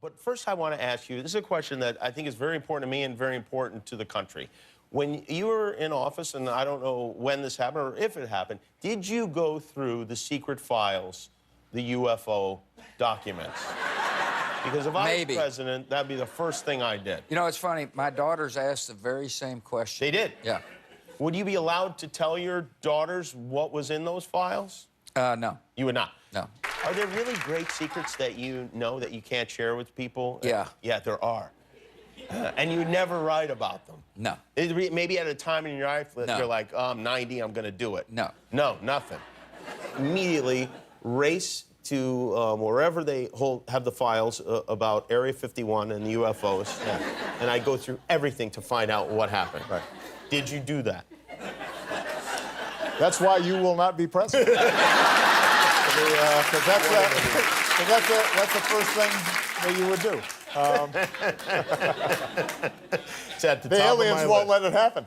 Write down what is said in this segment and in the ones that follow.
But first I want to ask you, this is a question that I think is very important to me and very important to the country. When you were in office, and I don't know when this happened or if it happened, did you go through the secret files, the UFO documents? Because if I was president, that'd be the first thing I did. You know, it's funny. My daughters asked the very same question. They did? Yeah. Would you be allowed to tell your daughters what was in those files? No. You would not? No. Are there really great secrets that you know that you can't share with people? Yeah. Yeah, there are. And you never write about them? No. Maybe at a time in your life that you're like, oh, I'm 90, I'm going to do it. No. No, nothing. Immediately race to wherever they have the files about Area 51 and the UFOs, and I go through everything to find out what happened. Right. Did you do that? That's why you will not be president. Because that's the first thing that you would do. It's at the The top aliens of my won't list. let it happen.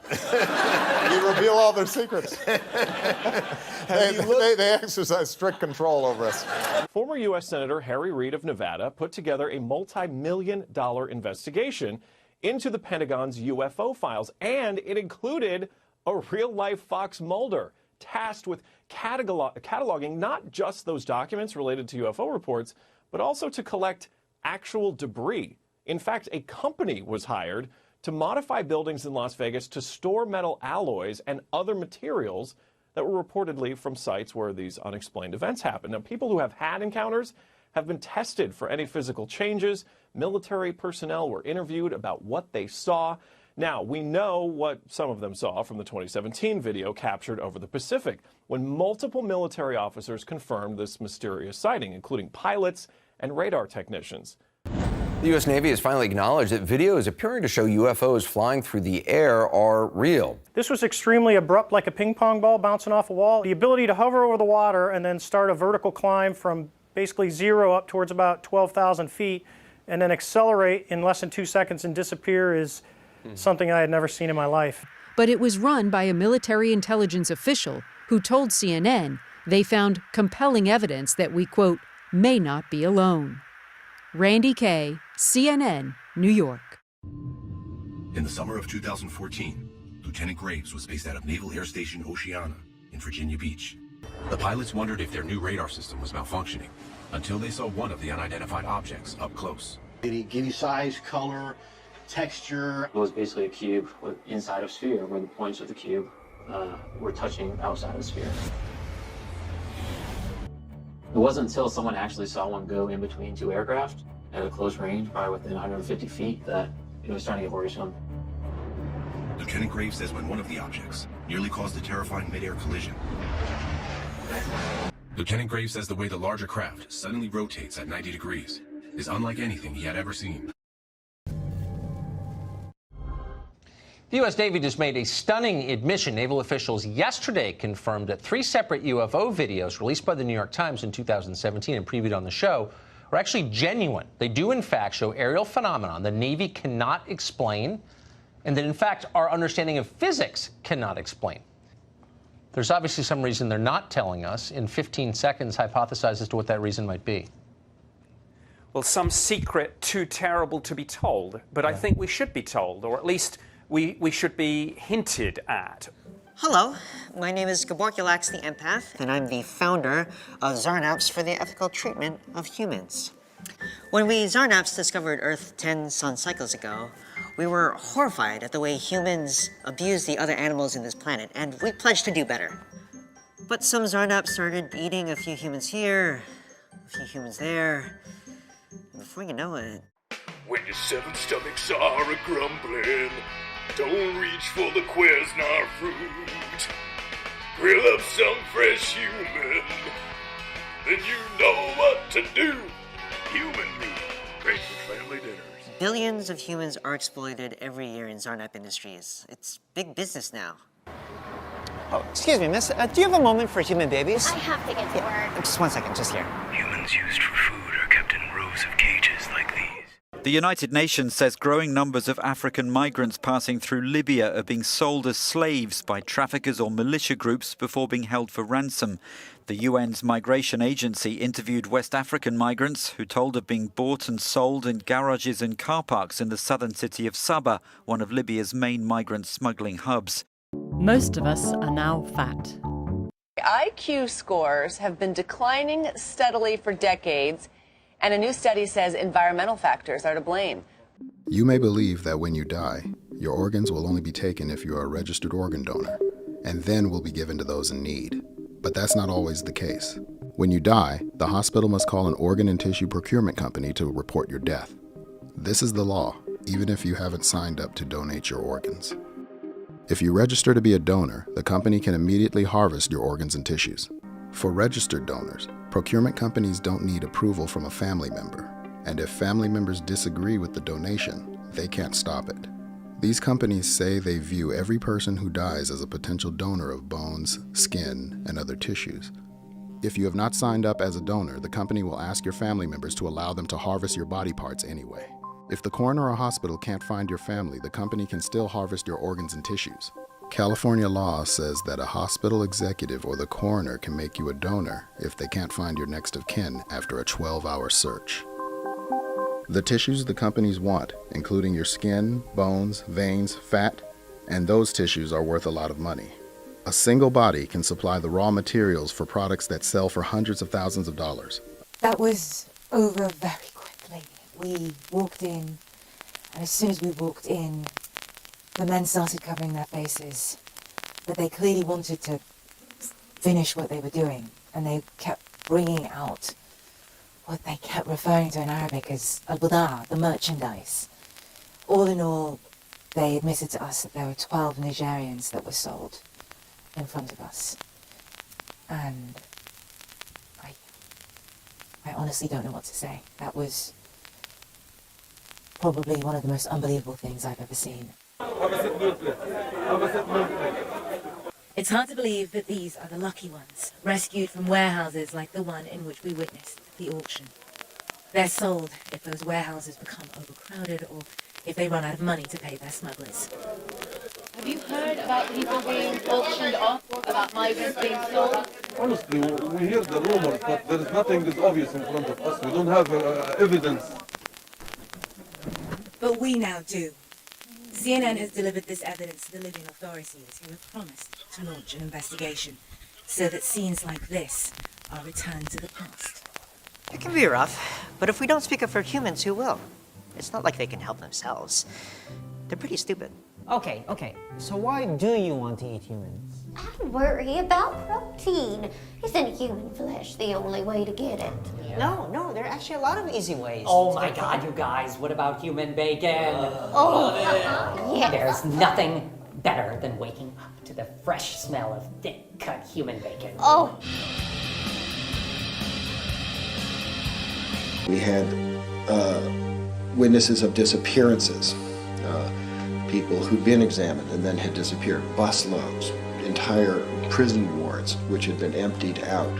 You reveal all their secrets. They exercise strict control over us. Former U.S. Senator Harry Reid of Nevada put together a multi-million-dollar investigation into the Pentagon's UFO files, and it included a real-life Fox Mulder tasked with cataloging not just those documents related to UFO reports, but also to collect actual debris. In fact, a company was hired to modify buildings in Las Vegas to store metal alloys and other materials that were reportedly from sites where these unexplained events happened. Now, people who have had encounters have been tested for any physical changes. Military personnel were interviewed about what they saw. Now, we know what some of them saw from the 2017 video captured over the Pacific, when multiple military officers confirmed this mysterious sighting, including pilots and radar technicians. The U.S. Navy has finally acknowledged that videos appearing to show UFOs flying through the air are real. This was extremely abrupt, like a ping pong ball bouncing off a wall. The ability to hover over the water and then start a vertical climb from basically zero up towards about 12,000 feet and then accelerate in less than 2 seconds and disappear is something I had never seen in my life. But it was run by a military intelligence official who told CNN they found compelling evidence that we, quote, may not be alone. Randy Kay, CNN, New York. In the summer of 2014, Lieutenant Graves was based out of Naval Air Station Oceana in Virginia Beach. The pilots wondered if their new radar system was malfunctioning until they saw one of the unidentified objects up close. Did he give you size, color, texture? It was basically a cube inside a sphere where the points of the cube were touching outside of the sphere. It wasn't until someone actually saw one go in between two aircraft at a close range, probably within 150 feet, that it was starting to get worrisome. Lieutenant Graves says when one of the objects nearly caused a terrifying mid-air collision. Lieutenant Graves says the way the larger craft suddenly rotates at 90 degrees is unlike anything he had ever seen. The U.S. Navy just made a stunning admission. Naval officials yesterday confirmed that 3 separate UFO videos released by the New York Times in 2017 and previewed on the show are actually genuine. They do, in fact, show aerial phenomenon the Navy cannot explain, and that, in fact, our understanding of physics cannot explain. There's obviously some reason they're not telling us. In 15 seconds, hypothesize as to what that reason might be. Well, some secret too terrible to be told, but I think we should be told, or at least we should be hinted at. Hello, my name is Gaborkulax the Empath, and I'm the founder of Zarnaps for the Ethical Treatment of Humans. When we Zarnaps discovered Earth 10 sun cycles ago, we were horrified at the way humans abuse the other animals in this planet, and we pledged to do better. But some Zarnaps started eating a few humans here, a few humans there, and before you know it... When your 7 stomachs are a-grumbling, don't reach for the Quesnar fruit. Grill up some fresh human, then you know what to do. Human meat, great for family dinners. Billions of humans are exploited every year in Zarnap Industries. It's big business now. Oh, excuse me, miss. Do you have a moment for human babies? I have to get to work. Just 1 second, just here. Humans used for food are kept in rows of cages like these. The United Nations says growing numbers of African migrants passing through Libya are being sold as slaves by traffickers or militia groups before being held for ransom. The UN's migration agency interviewed West African migrants who told of being bought and sold in garages and car parks in the southern city of Sabah, one of Libya's main migrant smuggling hubs. Most of us are now fat. IQ scores have been declining steadily for decades, and a new study says environmental factors are to blame. You may believe that when you die, your organs will only be taken if you are a registered organ donor, and then will be given to those in need. But that's not always the case. When you die, the hospital must call an organ and tissue procurement company to report your death. This is the law, even if you haven't signed up to donate your organs. If you register to be a donor, the company can immediately harvest your organs and tissues. For registered donors, procurement companies don't need approval from a family member, and if family members disagree with the donation, they can't stop it. These companies say they view every person who dies as a potential donor of bones, skin, and other tissues. If you have not signed up as a donor, the company will ask your family members to allow them to harvest your body parts anyway. If the coroner or hospital can't find your family, the company can still harvest your organs and tissues. California law says that a hospital executive or the coroner can make you a donor if they can't find your next of kin after a 12-hour search. The tissues the companies want, including your skin, bones, veins, fat, and those tissues are worth a lot of money. A single body can supply the raw materials for products that sell for hundreds of thousands of dollars. That was over very quickly. We walked in, and as soon as we walked in, the men started covering their faces. But they clearly wanted to finish what they were doing, and they kept bringing out what they kept referring to in Arabic as al-bada, the merchandise. All in all, they admitted to us that there were 12 Nigerians that were sold in front of us. And I honestly don't know what to say. That was probably one of the most unbelievable things I've ever seen. It's hard to believe that these are the lucky ones, rescued from warehouses like the one in which we witnessed the auction. They're sold if those warehouses become overcrowded or if they run out of money to pay their smugglers. Have you heard about people being auctioned off, about migrants being sold? Honestly, we hear the rumors, but there is nothing is obvious in front of us. We don't have evidence. But we now do. CNN has delivered this evidence to the Libyan authorities, who have promised to launch an investigation so that scenes like this are returned to the past. It can be rough, but if we don't speak up for humans, who will? It's not like they can help themselves. They're pretty stupid. Okay, so why do you want to eat humans? I worry about protein. Isn't human flesh the only way to get it? No, there are actually a lot of easy ways. Oh my God, you guys, what about human bacon? Yeah. There's nothing better than waking up to the fresh smell of thick cut human bacon. Oh. We had witnesses of disappearances, people who'd been examined and then had disappeared, busloads, entire prison wards which had been emptied out.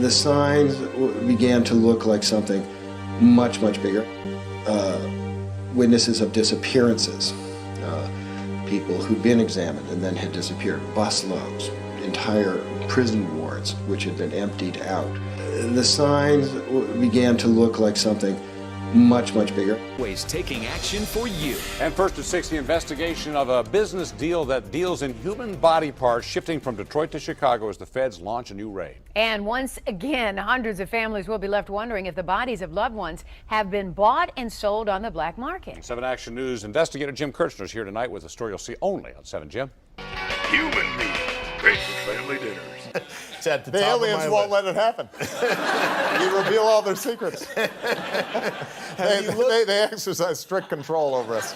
The signs began to look like something much, much bigger. Witnesses of disappearances, people who'd been examined and then had disappeared, busloads, entire prison wards which had been emptied out. The signs began to look like something much, much bigger. Always taking action for you. And first to 60, investigation of a business deal that deals in human body parts shifting from Detroit to Chicago as the feds launch a new raid. And once again, hundreds of families will be left wondering if the bodies of loved ones have been bought and sold on the black market. 7 Action News investigator Jim Kirchner is here tonight with a story you'll see only on 7. Jim. Human meat, great for family dinners. It's at the The top aliens of my won't list. let it happen. You reveal all their secrets. They exercise strict control over us.